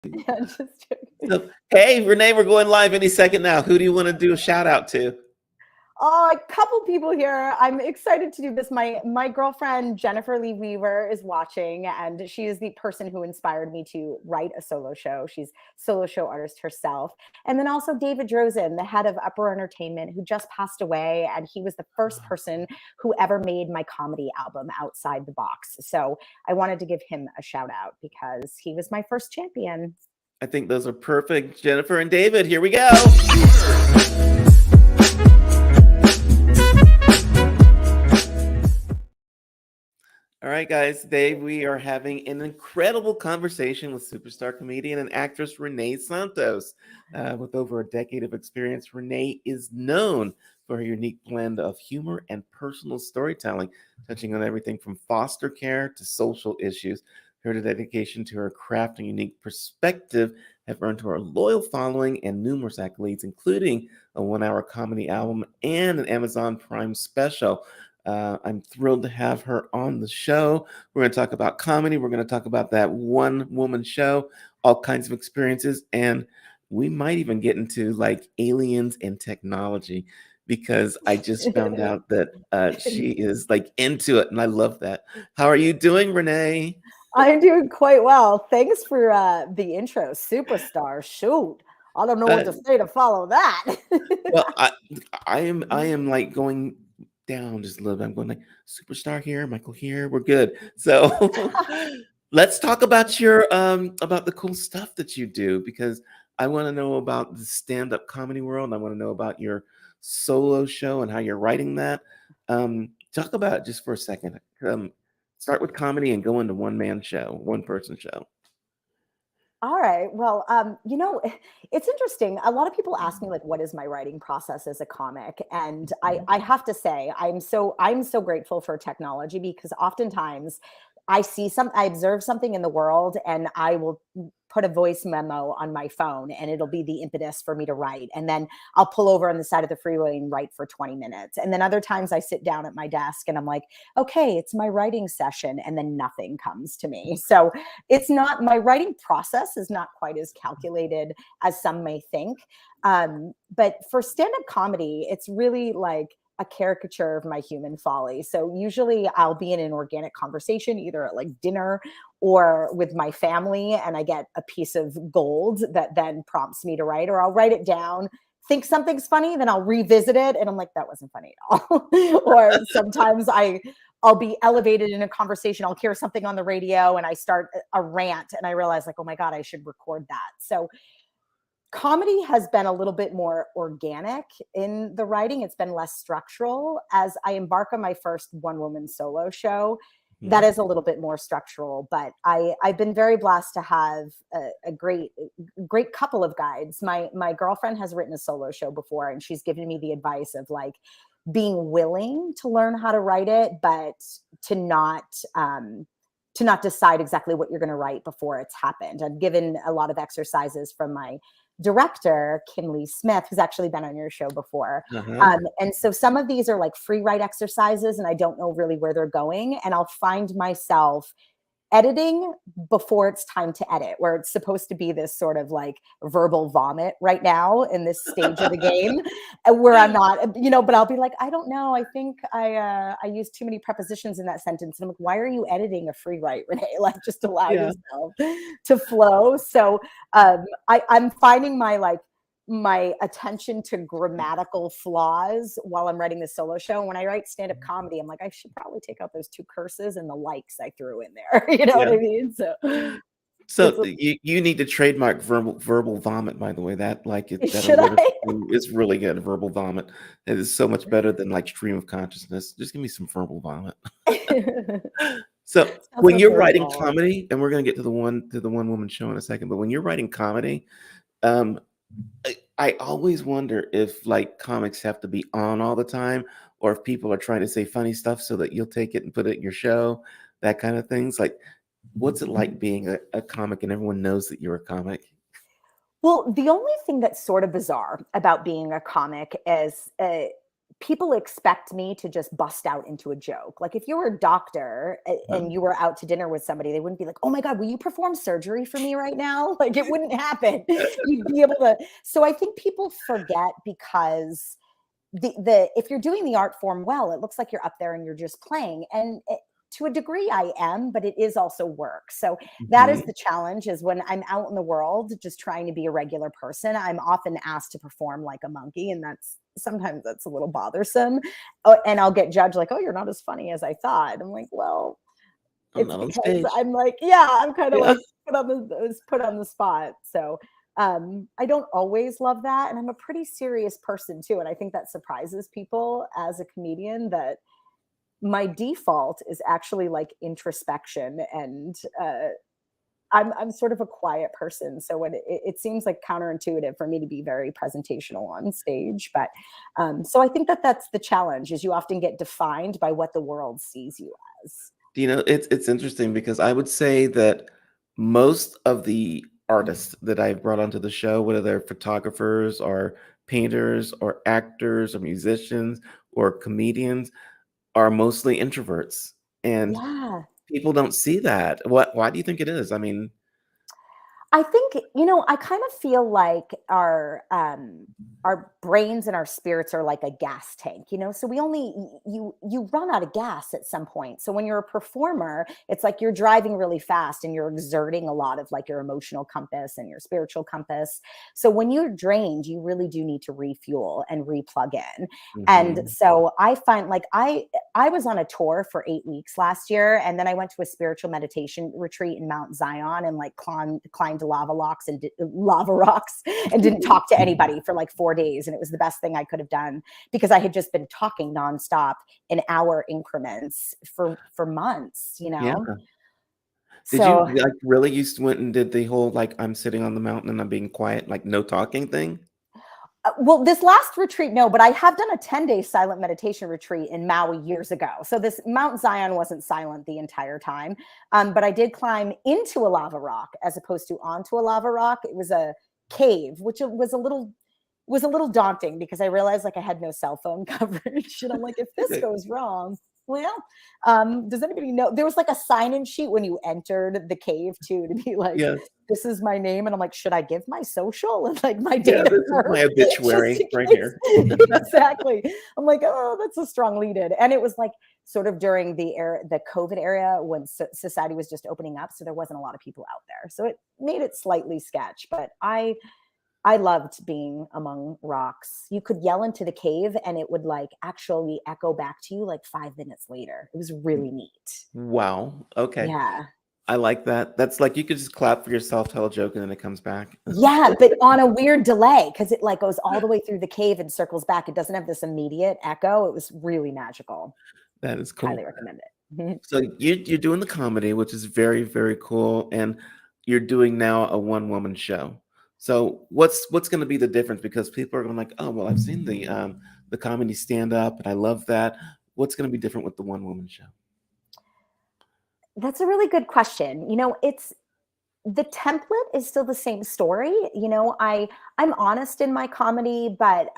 Yeah, just joking. So, hey, Renee, we're going live any second now. Who do you want to do a shout out to? A couple people here. I'm excited to do this. My girlfriend Jennifer Lee Weaver is watching, and she is the person who inspired me to write a solo show. She's a solo show artist herself. And then also David Drozen, the head of Upper Entertainment, who just passed away, and he was the first person who ever made my comedy album Outside the Box. So I wanted to give him a shout out because he was my first champion. I think those are perfect. Jennifer and David, here we go. All right, guys. Today we are having an incredible conversation with superstar comedian and actress Renee Santos. With over a decade of experience, Renee is known for her unique blend of humor and personal storytelling, touching on everything from foster care to social issues. Her dedication to her craft and unique perspective have earned her a loyal following and numerous accolades, including a 1-hour comedy album and an Amazon Prime special. I'm thrilled to have her on the show. We're going to talk about comedy. We're going to talk about that one-woman show, all kinds of experiences, and we might even get into like aliens and technology because I just found out that she is like into it, and I love that. How are you doing, Renee? I'm doing quite well. Thanks for the intro, superstar. Shoot, I don't know what to say to follow that. Well, I am like going down just a little bit. I'm going like superstar here, Michael here. We're good. So let's talk about your about the cool stuff that you do, because I want to know about the stand-up comedy world. I want to know about your solo show and how you're writing that. Talk about it just for a second. Start with comedy and go into one-man show, one-person show. All right. Well, it's interesting. A lot of people ask me like, what is my writing process as a comic? And I have to say, I'm so grateful for technology, because oftentimes I observe something in the world and I will put a voice memo on my phone and it'll be the impetus for me to write. And then I'll pull over on the side of the freeway and write for 20 minutes. And then other times I sit down at my desk and I'm like, okay, it's my writing session. And then nothing comes to me. So it's not, my writing process is not quite as calculated as some may think. But for stand-up comedy, it's really like a caricature of my human folly. So usually I'll be in an organic conversation, either at like dinner or with my family, and I get a piece of gold that then prompts me to write, or I'll write it down, think something's funny, then I'll revisit it and I'm like, that wasn't funny at all. Or sometimes I'll be elevated in a conversation. I'll hear something on the radio and I start a rant and I realize like, oh my God, I should record that. So comedy has been a little bit more organic in the writing. It's been less structural. As I embark on my first one-woman solo show, that is a little bit more structural. But I've been very blessed to have a great couple of guides. My girlfriend has written a solo show before, and she's given me the advice of like being willing to learn how to write it, but to not decide exactly what you're going to write before it's happened. I've given a lot of exercises from my director, Kim Lee Smith, who's actually been on your show before. And so some of these are like free write exercises and I don't know really where they're going. And I'll find myself editing before it's time to edit, where it's supposed to be this sort of like verbal vomit right now in this stage of the game, where I'm not, but I'll be like, I don't know. I think I used too many prepositions in that sentence. And I'm like, why are you editing a free write, Renee? Like, just allow yourself to flow. So I'm finding my attention to grammatical flaws while I'm writing the solo show. And when I write stand-up comedy, I'm like, I should probably take out those 2 curses and the likes I threw in there. You know what I mean? So you need to trademark verbal vomit, by the way. That like it's really good. Verbal vomit. It is so much better than like stream of consciousness. Just give me some verbal vomit. So when you're writing comedy, and we're gonna get to the one woman show in a second, but when you're writing comedy, I always wonder if like comics have to be on all the time, or if people are trying to say funny stuff so that you'll take it and put it in your show, that kind of things. Like, what's it like being a comic and everyone knows that you're a comic? Well, the only thing that's sort of bizarre about being a comic is people expect me to just bust out into a joke. Like if you were a doctor and you were out to dinner with somebody, they wouldn't be like, oh my God, will you perform surgery for me right now? Like it wouldn't happen. You'd be able to. So I think people forget because if you're doing the art form well, it looks like you're up there and you're just playing. And to a degree I am, but it is also work. So that is the challenge, is when I'm out in the world just trying to be a regular person, I'm often asked to perform like a monkey. And sometimes that's a little bothersome. And I'll get judged like, oh, you're not as funny as I thought. I'm like, well, it's because I'm like, yeah, I'm kind of like put on the spot. So I don't always love that. And I'm a pretty serious person too. And I think that surprises people as a comedian, that my default is actually like introspection, and I'm sort of a quiet person. So when it seems like counterintuitive for me to be very presentational on stage, but so I think that's the challenge, is you often get defined by what the world sees you as. It's interesting because I would say that most of the artists that I've brought onto the show, whether they're photographers or painters or actors or musicians or comedians, are mostly introverts, and people don't see that. Why do you think it is? I mean, I think, I kind of feel like our brains and our spirits are like a gas tank, so you run out of gas at some point. So when you're a performer, it's like you're driving really fast and you're exerting a lot of like your emotional compass and your spiritual compass. So when you're drained, you really do need to refuel and replug in. And so I find like I was on a tour for 8 weeks last year, and then I went to a spiritual meditation retreat in Mount Zion and like climbed lava rocks and didn't talk to anybody for like 4 days. And it was the best thing I could have done, because I had just been talking nonstop in hour increments for months, Yeah. Did So, you like really went and did the whole like I'm sitting on the mountain and I'm being quiet, like no talking thing? well, this last retreat, no, but I have done a 10-day silent meditation retreat in Maui years ago. So this Mount Zion wasn't silent the entire time, but I did climb into a lava rock as opposed to onto a lava rock. It was a cave, which was a little daunting, because I realized like I had no cell phone coverage, and I'm like, if this goes wrong, well, does anybody know? There was like a sign-in sheet when you entered the cave too, to be like, this is my name. And I'm like, should I give my social and like my date of birth? My obituary right here. Exactly. I'm like, oh, that's a strong lead-in. And it was like sort of during the COVID era, when society was just opening up. So there wasn't a lot of people out there. So it made it slightly sketch, but I loved being among rocks. You could yell into the cave and it would like actually echo back to you like 5 minutes later. It was really neat. Wow. Okay. Yeah. I like that. That's like you could just clap for yourself, tell a joke, and then it comes back. Yeah, but on a weird delay, because it like goes all the way through the cave and circles back. It doesn't have this immediate echo. It was really magical. That is cool. Highly recommend it. So you're doing the comedy, which is very, very cool, and you're doing now a one-woman show. So what's going to be the difference? Because people are going like, oh, well, I've seen the comedy stand up, and I love that. What's going to be different with the one-woman show? That's a really good question. It's the template is still the same story. I'm honest in my comedy, but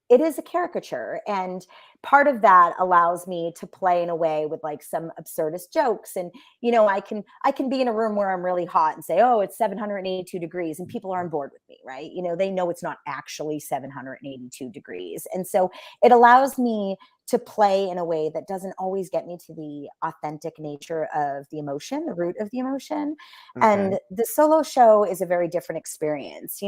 it is a caricature, and part of that allows me to play in a way with like some absurdist jokes. And I can be in a room where I'm really hot and say, oh, it's 782 degrees, and people are on board with me, right? They know it's not actually 782 degrees, and so it allows me to play in a way that doesn't always get me to the authentic nature of the emotion, the root of the emotion. Okay. And the solo show is a very different experience.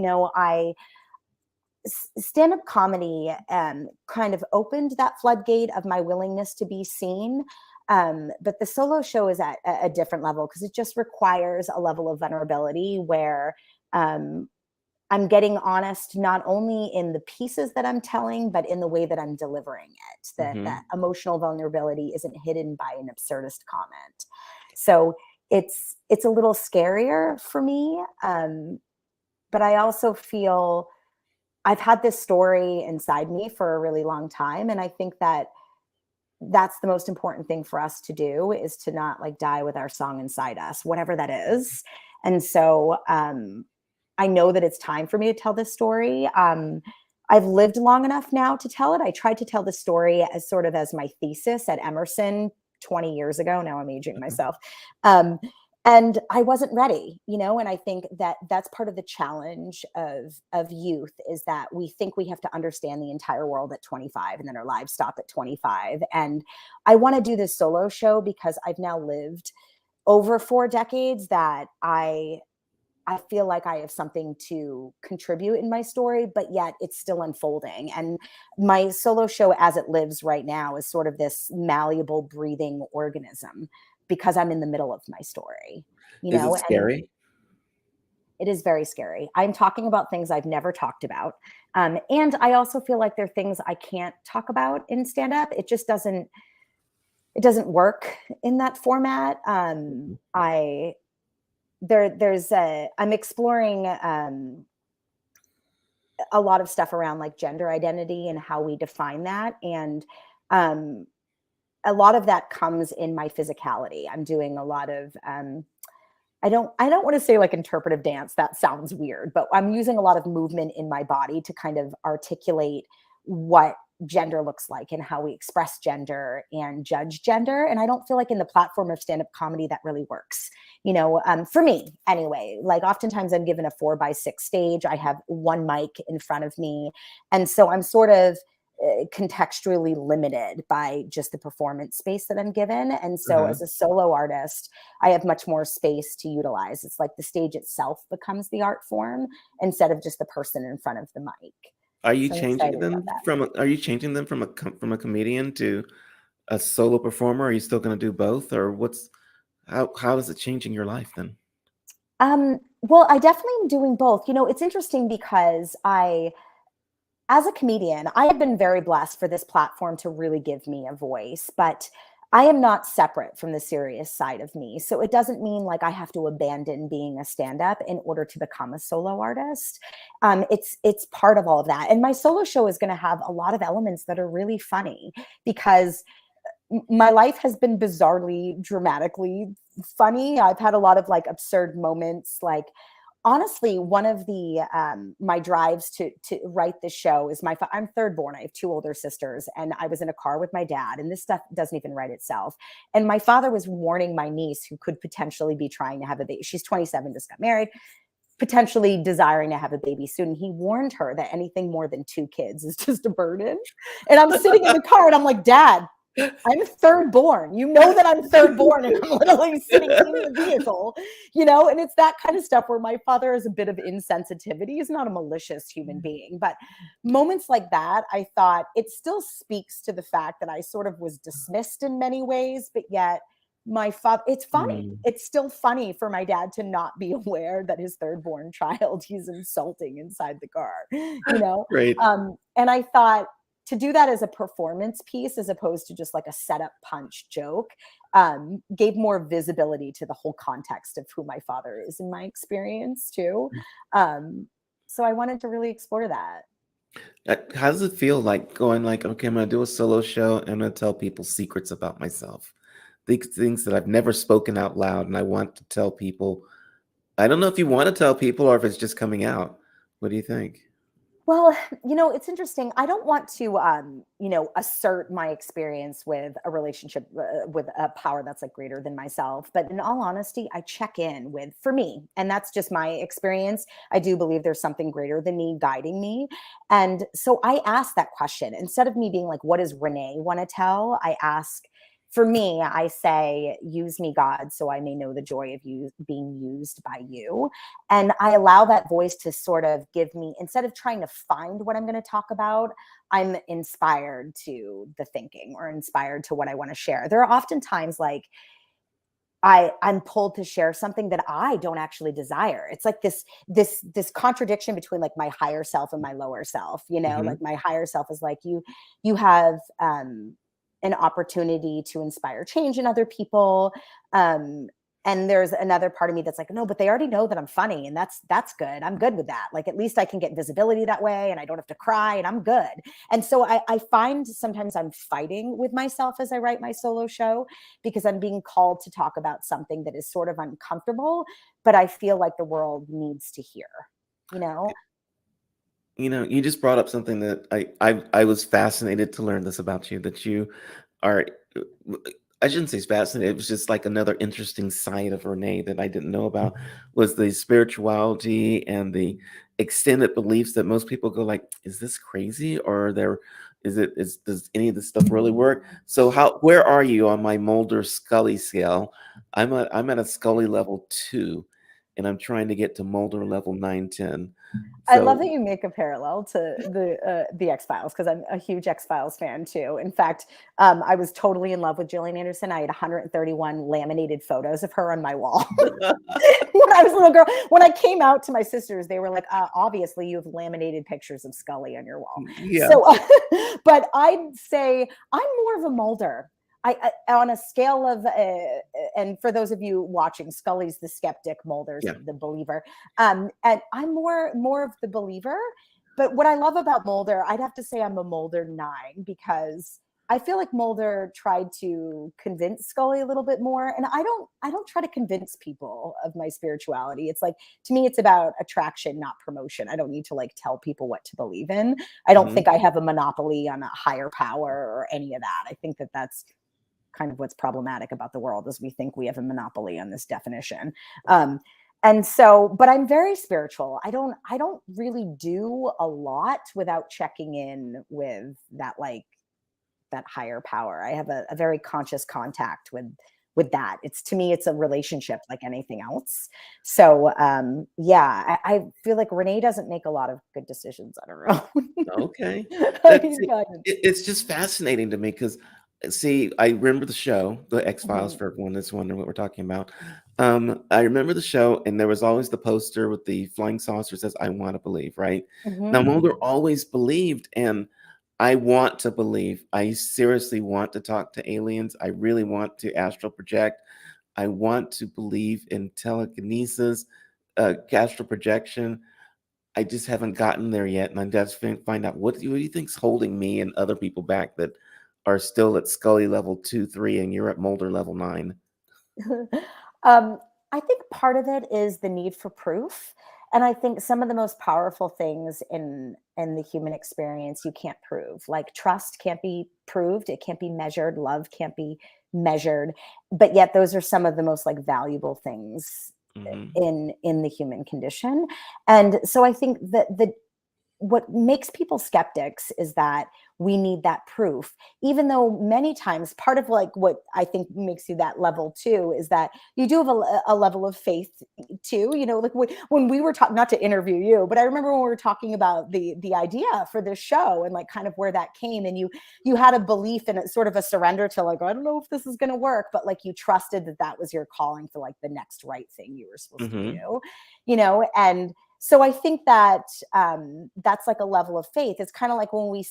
Stand-up comedy kind of opened that floodgate of my willingness to be seen. But the solo show is at a different level, because it just requires a level of vulnerability where I'm getting honest, not only in the pieces that I'm telling, but in the way that I'm delivering it. That emotional vulnerability isn't hidden by an absurdist comment. So it's a little scarier for me. But I also feel I've had this story inside me for a really long time. And I think that that's the most important thing for us to do, is to not like die with our song inside us, whatever that is. And so I know that it's time for me to tell this story. I've lived long enough now to tell it. I tried to tell the story as sort of as my thesis at Emerson 20 years ago. Now I'm aging myself. Um, and I wasn't ready, you know, and I think that that's part of the challenge of youth, is that we think we have to understand the entire world at 25 and then our lives stop at 25. And I want to do this solo show because I've now lived over 4 decades that I feel like I have something to contribute in my story, but yet it's still unfolding. And my solo show as it lives right now is sort of this malleable, breathing organism because I'm in the middle of my story, you Is it know, and scary? it is very scary. I'm talking about things I've never talked about. And I also feel like there are things I can't talk about in stand up. It doesn't work in that format. I'm exploring a lot of stuff around like gender identity and how we define that. And um, a lot of that comes in my physicality. I'm doing a lot of, I don't want to say like interpretive dance. That sounds weird, but I'm using a lot of movement in my body to kind of articulate what gender looks like and how we express gender and judge gender. And I don't feel like in the platform of stand-up comedy that really works, you know, for me anyway. Like oftentimes I'm given a 4x6 stage. I have one mic in front of me. And so I'm sort of contextually limited by just the performance space that I'm given. And so Uh-huh. as a solo artist, I have much more space to utilize. It's like the stage itself becomes the art form instead of just the person in front of the mic. So I'm excited about that. Are you changing them from a comedian to a solo performer? Are you still going to do both, or how is it changing your life then? Well, I definitely am doing both. You know, it's interesting because as a comedian, I have been very blessed for this platform to really give me a voice, but I am not separate from the serious side of me. So it doesn't mean like I have to abandon being a stand-up in order to become a solo artist. It's part of all of that. And my solo show is going to have a lot of elements that are really funny because my life has been bizarrely, dramatically funny. I've had a lot of like absurd moments. Like honestly, one of the my drives to write this show is I'm third born. I have two older sisters, and I was in a car with my dad, and this stuff doesn't even write itself. And my father was warning my niece, who could potentially be trying to have a baby. She's 27, just got married, potentially desiring to have a baby soon. He warned her that anything more than 2 kids is just a burden. And I'm sitting in the car, and I'm like, Dad, I'm third born. You know that I'm third born, and I'm literally sitting in the vehicle, you know, and it's that kind of stuff where my father has a bit of insensitivity. He's not a malicious human being, but moments like that, I thought it still speaks to the fact that I sort of was dismissed in many ways, but yet my father, it's funny. Mm, It's still funny for my dad to not be aware that his third born child he's insulting inside the car, you know? great. And I thought, to do that as a performance piece as opposed to just like a setup punch joke gave more visibility to the whole context of who my father is in my experience too. So I wanted to really explore that. How does it feel like going like, okay, I'm gonna do a solo show and I'm gonna tell people secrets about myself, things that I've never spoken out loud, and I want to tell people. I don't know if you want to tell people or if it's just coming out. What do you think? Well, you know, it's interesting. I don't want to, you know, assert my experience with a relationship with a power that's like greater than myself. But in all honesty, I check in with, for me, and that's just my experience. I do believe there's something greater than me guiding me. And so I ask that question instead of me being like, what does Renee want to tell? I ask, for me, I say, use me, God, so I may know the joy of you being used by you. And I allow that voice to sort of give me, instead of trying to find what I'm going to talk about, I'm inspired to the thinking or inspired to what I want to share. There are often times like I'm pulled to share something that I don't actually desire. It's like this contradiction between like my higher self and my lower self, you know, Hmm. like my higher self is like you have an opportunity to inspire change in other people. Um, and there's another part of me that's like, no, but they already know that I'm funny, and that's good. I'm good with that. Like at least I can get visibility that way, and I don't have to cry, and I'm good. And so I find sometimes I'm fighting with myself as I write my solo show because I'm being called to talk about something that is sort of uncomfortable, but I feel like the world needs to hear, you know? You just brought up something that I was fascinated to learn this about you, that you are, I shouldn't say fascinated, it was just like another interesting side of Renee that I didn't know about, was the spirituality and the extended beliefs that most people go like, is this crazy? Or does any of this stuff really work? So where are you on my Mulder Scully scale? I'm at a Scully level 2, and I'm trying to get to Mulder level 910. I love So that you make a parallel to the X-Files, because I'm a huge X-Files fan too. In fact, I was totally in love with Gillian Anderson. I had 131 laminated photos of her on my wall when I was a little girl. When I came out to my sisters, they were like, obviously you have laminated pictures of Scully on your wall. yeah. So, but I'd say I'm more of a Mulder. On a scale of, and for those of you watching, Scully's the skeptic, Mulder's Yeah. the believer. And I'm more of the believer. But what I love about Mulder, I'd have to say I'm a Mulder 9, because I feel like Mulder tried to convince Scully a little bit more. And I don't try to convince people of my spirituality. It's like, to me, it's about attraction, not promotion. I don't need to like tell people what to believe in. I don't think I have a monopoly on a higher power or any of that. I think that that's kind of what's problematic about the world, is we think we have a monopoly on this definition. And so, but I'm very spiritual. I don't really do a lot without checking in with that, like that higher power. I have a very conscious contact with that. It's, to me, it's a relationship like anything else. So yeah, I feel like Renee doesn't make a lot of good decisions on her own. Okay. I That's mean, God. it's just fascinating to me because, see, I remember the show, The X-Files, Mhm. for everyone that's wondering what we're talking about. I remember the show, and there was always the poster with the flying saucer says, "I want to believe," right? Now, Mhm. Mulder always believed, and I want to believe. I seriously want to talk to aliens. I really want to astral project. I want to believe in telekinesis, astral projection. I just haven't gotten there yet, and I just find out what do you think's holding me and other people back that are still at Scully level 2, 3, and you're at Mulder level 9. um, I think part of it is the need for proof. And I think some of the most powerful things in the human experience you can't prove. Like trust can't be proved, it can't be measured, love can't be measured. But yet those are some of the most like valuable things Hmm. in the human condition. And so I think that the what makes people skeptics is that we need that proof, even though many times part of like what I think makes you that level too is that you do have a level of faith too, like when we were talking, not to interview you, but I remember when we were talking about the idea for this show and like kind of where that came, and you had a belief and a sort of a surrender to like, I don't know if this is going to work, but like you trusted that that was your calling for like the next right thing you were supposed to Hmm. do, and so I think that that's like a level of faith. It's kind of like when we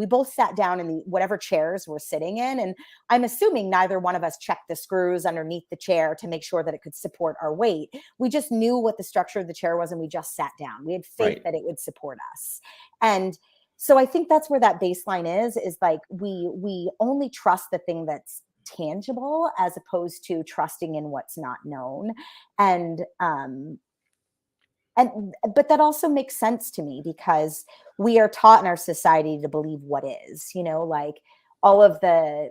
both sat down in whatever chairs we're sitting in. And I'm assuming neither one of us checked the screws underneath the chair to make sure that it could support our weight. We just knew what the structure of the chair was and we just sat down. We had faith Right. that it would support us. And so I think that's where that baseline is like we only trust the thing that's tangible as opposed to trusting in what's not known. And but that also makes sense to me because we are taught in our society to believe what is, like all of the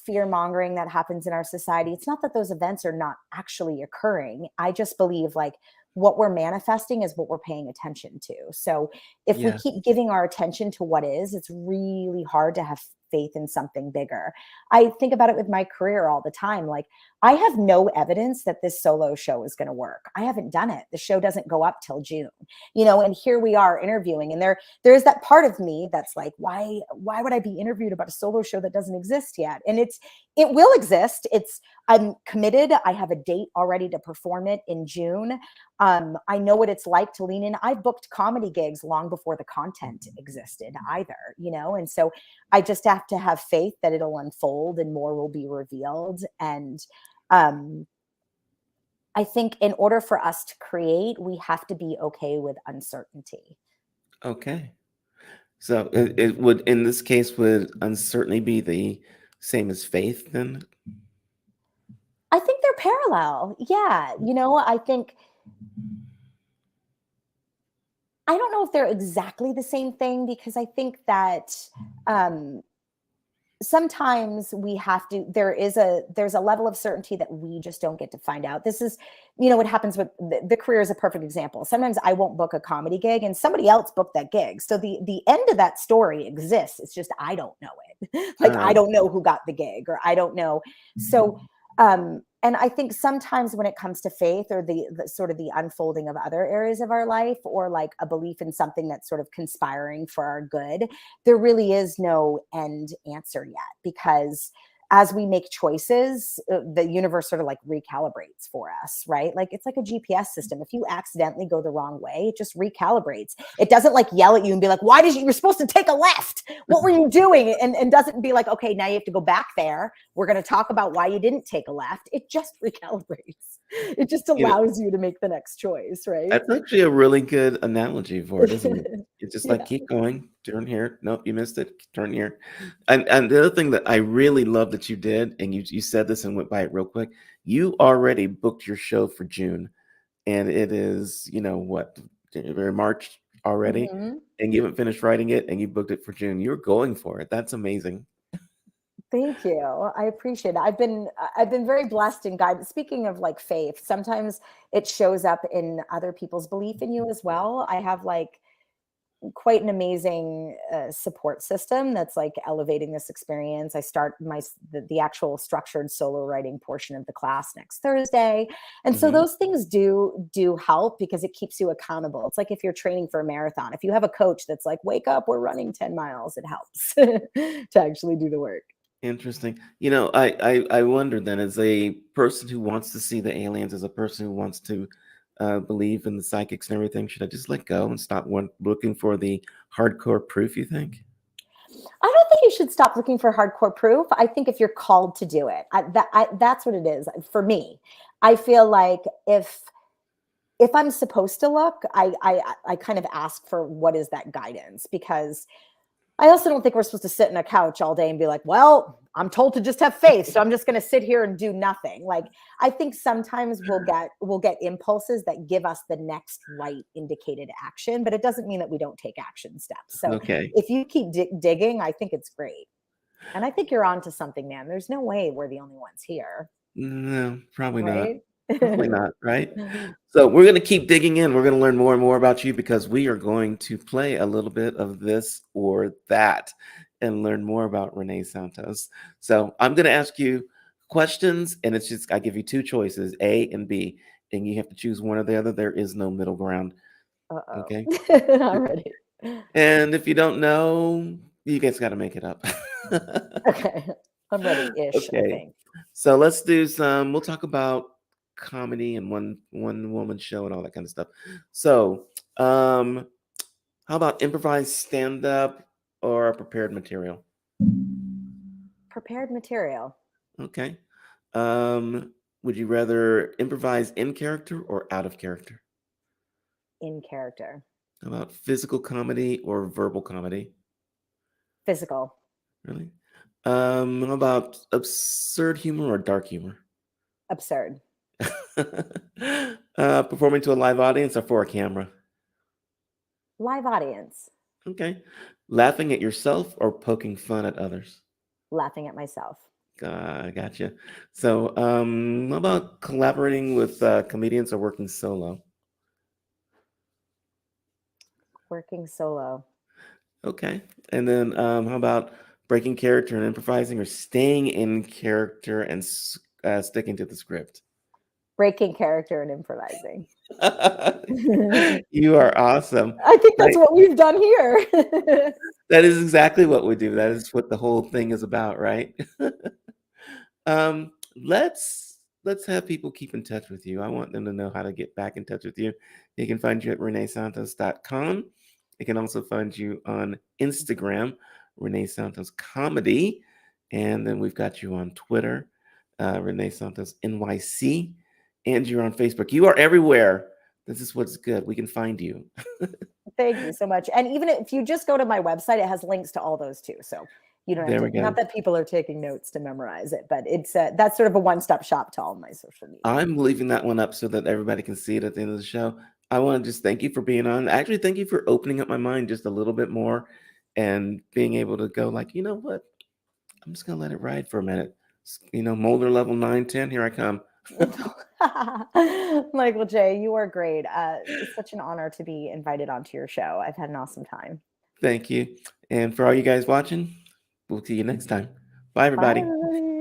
fear mongering that happens in our society. It's not that those events are not actually occurring. I just believe like what we're manifesting is what we're paying attention to. So if we Yeah. keep giving our attention to what is, it's really hard to have faith in something bigger. I think about it with my career all the time. Like I have no evidence that this solo show is going to work. I haven't done it. The show doesn't go up till June, and here we are interviewing. And there's that part of me that's like, why would I be interviewed about a solo show that doesn't exist yet? And it will exist. I'm committed. I have a date already to perform it in June. I know what it's like to lean in. I've booked comedy gigs long before the content existed either, and so I just have to have faith that it'll unfold and more will be revealed. And um, I think in order for us to create, we have to be okay with uncertainty. Okay. So it would, in this case, would uncertainty be the same as faith then? I think they're parallel. Yeah. I think I don't know if they're exactly the same thing, because I think that sometimes we have to, there's a level of certainty that we just don't get to find out. This is, what happens with the career is a perfect example. Sometimes I won't book a comedy gig and somebody else booked that gig. So the end of that story exists. It's just, I don't know it. Like, I don't know who got the gig, or I don't know. So, and I think sometimes when it comes to faith, or the sort of the unfolding of other areas of our life, or like a belief in something that's sort of conspiring for our good, there really is no end answer yet, because as we make choices, the universe sort of like recalibrates for us, right? Like, it's like a GPS system. If you accidentally go the wrong way, it just recalibrates. It doesn't like yell at you and be like, why did you, were supposed to take a left? What were you doing? And doesn't be like, okay, now you have to go back there. We're going to talk about why you didn't take a left. It just recalibrates. It just allows you to make the next choice, right? That's actually a really good analogy for it, isn't it? It's just like, Yeah. keep going, turn here. Nope, you missed it. Turn here. And the other thing that I really love that you did, and you said this and went by it real quick, you already booked your show for June, and it is, what, January, March already, Mhm. and you haven't finished writing it, and you booked it for June. You're going for it. That's amazing. Thank you. I appreciate it. I've been very blessed and guided. Speaking of like faith, sometimes it shows up in other people's belief in you as well. I have like quite an amazing support system that's like elevating this experience. I start the actual structured solo writing portion of the class next Thursday. And so Mhm. those things do help, because it keeps you accountable. It's like if you're training for a marathon, if you have a coach that's like, wake up, we're running 10 miles, it helps to actually do the work. Interesting. I wonder then, as a person who wants to see the aliens, as a person who wants to believe in the psychics and everything, should I just let go and stop looking for the hardcore proof, you think? I don't think you should stop looking for hardcore proof. I think if you're called to do it, that's what it is for me. I feel like if I'm supposed to look, I kind of ask for what is that guidance, because I also don't think we're supposed to sit in a couch all day and be like, well, I'm told to just have faith, so I'm just going to sit here and do nothing. Like, I think sometimes we'll get impulses that give us the next right indicated action, but it doesn't mean that we don't take action steps. So Okay. if you keep digging, I think it's great. And I think you're onto something, man. There's no way we're the only ones here, No, probably not. right? Probably not, right? So we're going to keep digging in. We're going to learn more and more about you, because we are going to play a little bit of this or that and learn more about Renee Santos. So I'm going to ask you questions, and it's just, I give you two choices, A and B, and you have to choose one or the other. There is no middle ground. Uh-oh. Okay. I'm ready. And if you don't know, you guys got to make it up. Okay. I'm ready-ish, I Okay. think. So we'll talk about comedy and one woman show and all that kind of stuff. So, how about improvised stand up or prepared material? Prepared material. Okay. Would you rather improvise in character or out of character? In character. How about physical comedy or verbal comedy? Physical. Really? How about absurd humor or dark humor? Absurd. Performing to a live audience or for a camera? Live audience. Okay. Laughing at yourself or poking fun at others? Laughing at myself. Gotcha. So, how about collaborating with comedians or working solo? Working solo. Okay. And then, how about breaking character and improvising, or staying in character and sticking to the script? Breaking character and improvising. You are awesome. I think that's Right? what we've done here. That is exactly what we do. That is what the whole thing is about, right? Um, let's have people keep in touch with you. I want them to know how to get back in touch with you. They can find you at reneesantos.com. They can also find you on Instagram, Renee Santos Comedy. And then we've got you on Twitter, Renee Santos NYC. And you're on Facebook. You are everywhere. This is what's good. We can find you. Thank you so much. And even if you just go to my website, it has links to all those too. So you don't have There to, we go. not that people are taking notes to memorize it, but it's that's sort of a one-stop shop to all my social media. I'm leaving that one up so that everybody can see it at the end of the show. I want to just thank you for being on. Actually, thank you for opening up my mind just a little bit more and being able to go like, you know what? I'm just gonna let it ride for a minute. Molder level 910. Here I come. Michael J., you are great. It's such an honor to be invited onto your show. I've had an awesome time. Thank you. And for all you guys watching, we'll see you next time. Bye, Bye, everybody. everybody.